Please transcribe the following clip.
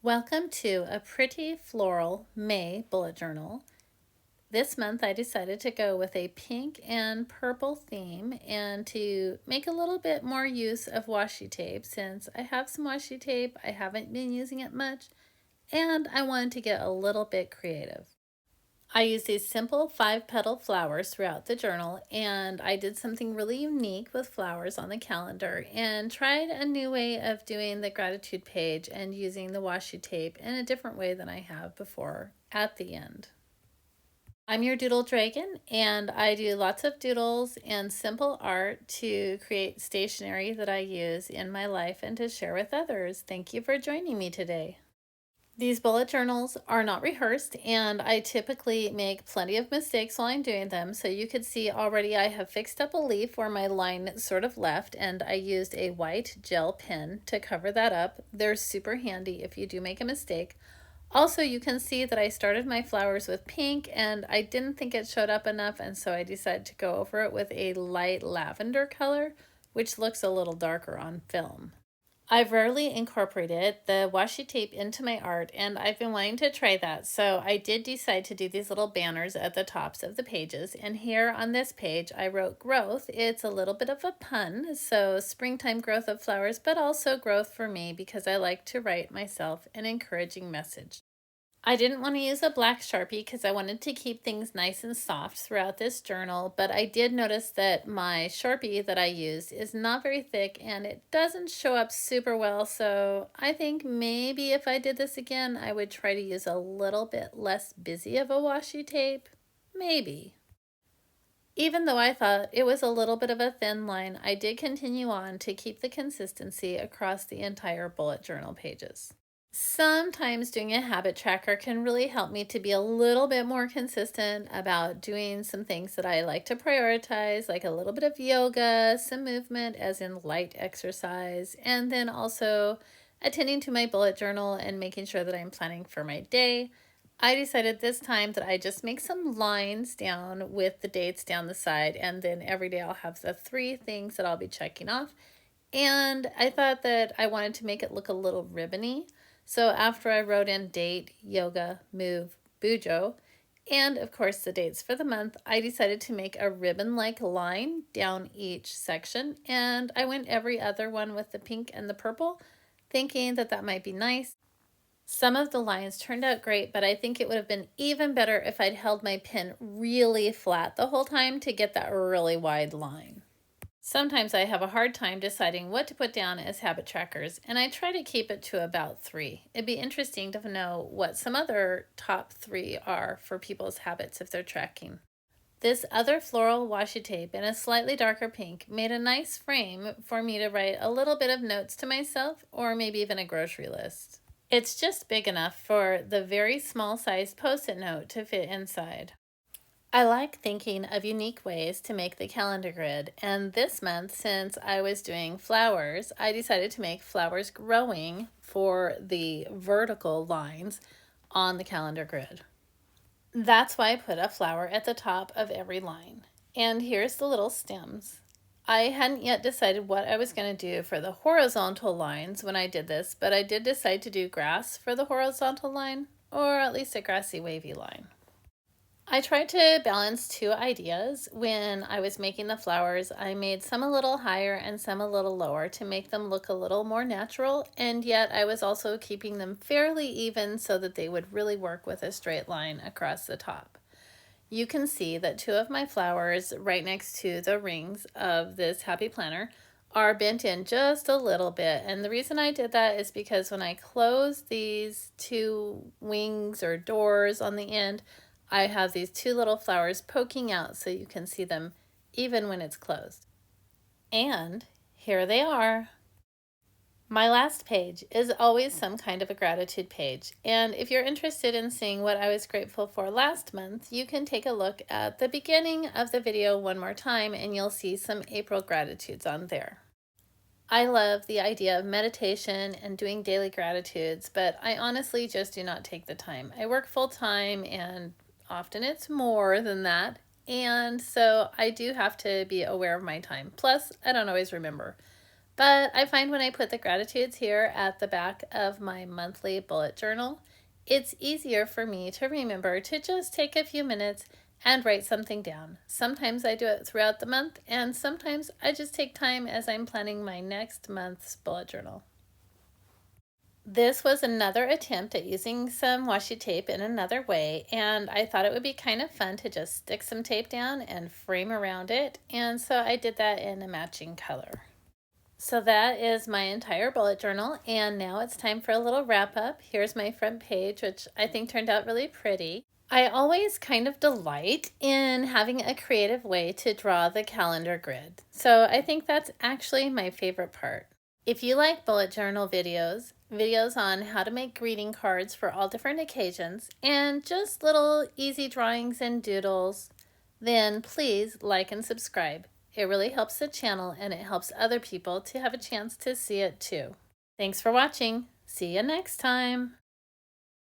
Welcome to a pretty floral May bullet journal. This month I decided to go with a pink and purple theme and to make a little bit more use of washi tape since I have some washi tape, I haven't been using it much, and I wanted to get a little bit creative. I used these simple 5-petal flowers throughout the journal, and I did something really unique with flowers on the calendar and tried a new way of doing the gratitude page and using the washi tape in a different way than I have before at the end. I'm your doodle dragon, and I do lots of doodles and simple art to create stationery that I use in my life and to share with others. Thank you for joining me today. These bullet journals are not rehearsed, and I typically make plenty of mistakes while I'm doing them. So you could see already I have fixed up a leaf where my line sort of left, and I used a white gel pen to cover that up. They're super handy if you do make a mistake. Also, you can see that I started my flowers with pink, and I didn't think it showed up enough, and so I decided to go over it with a light lavender color, which looks a little darker on film. I've rarely incorporated the washi tape into my art, and I've been wanting to try that, so I did decide to do these little banners at the tops of the pages. And here on this page I wrote growth. It's a little bit of a pun, so springtime growth of flowers, but also growth for me because I like to write myself an encouraging message. I didn't want to use a black Sharpie because I wanted to keep things nice and soft throughout this journal, but I did notice that my Sharpie that I used is not very thick and it doesn't show up super well, so I think maybe if I did this again, I would try to use a little bit less busy of a washi tape. Maybe. Even though I thought it was a little bit of a thin line, I did continue on to keep the consistency across the entire bullet journal pages. Sometimes doing a habit tracker can really help me to be a little bit more consistent about doing some things that I like to prioritize, like a little bit of yoga, some movement as in light exercise, and then also attending to my bullet journal and making sure that I'm planning for my day. I decided this time that I just make some lines down with the dates down the side, and then every day I'll have the 3 things that I'll be checking off. And I thought that I wanted to make it look a little ribbony. So after I wrote in date, yoga, move, BUJO, and of course the dates for the month, I decided to make a ribbon-like line down each section, and I went every other one with the pink and the purple, thinking that that might be nice. Some of the lines turned out great, but I think it would have been even better if I'd held my pen really flat the whole time to get that really wide line. Sometimes I have a hard time deciding what to put down as habit trackers, and I try to keep it to about 3. It'd be interesting to know what some other top 3 are for people's habits if they're tracking. This other floral washi tape in a slightly darker pink made a nice frame for me to write a little bit of notes to myself or maybe even a grocery list. It's just big enough for the very small size post-it note to fit inside. I like thinking of unique ways to make the calendar grid, and this month, since I was doing flowers, I decided to make flowers growing for the vertical lines on the calendar grid. That's why I put a flower at the top of every line. And here's the little stems. I hadn't yet decided what I was going to do for the horizontal lines when I did this, but I did decide to do grass for the horizontal line, or at least a grassy wavy line. I tried to balance 2 ideas. When I was making the flowers, I made some a little higher and some a little lower to make them look a little more natural, and yet I was also keeping them fairly even so that they would really work with a straight line across the top. You can see that 2 of my flowers right next to the rings of this happy planner are bent in just a little bit, and the reason I did that is because when I close these 2 wings or doors on the end, I have these 2 little flowers poking out so you can see them even when it's closed. And here they are. My last page is always some kind of a gratitude page, and if you're interested in seeing what I was grateful for last month, you can take a look at the beginning of the video one more time and you'll see some April gratitudes on there. I love the idea of meditation and doing daily gratitudes, but I honestly just do not take the time. I work full-time and often it's more than that, and so I do have to be aware of my time. Plus, I don't always remember. But I find when I put the gratitudes here at the back of my monthly bullet journal, it's easier for me to remember to just take a few minutes and write something down. Sometimes I do it throughout the month, and sometimes I just take time as I'm planning my next month's bullet journal. This was another attempt at using some washi tape in another way, and I thought it would be kind of fun to just stick some tape down and frame around it, and so I did that in a matching color. So that is my entire bullet journal, and now it's time for a little wrap up. Here's my front page, which I think turned out really pretty. I always kind of delight in having a creative way to draw the calendar grid, so I think that's actually my favorite part. If you like bullet journal videos, videos on how to make greeting cards for all different occasions, and just little easy drawings and doodles, then please like and subscribe. It really helps the channel and it helps other people to have a chance to see it too. Thanks for watching. See you next time.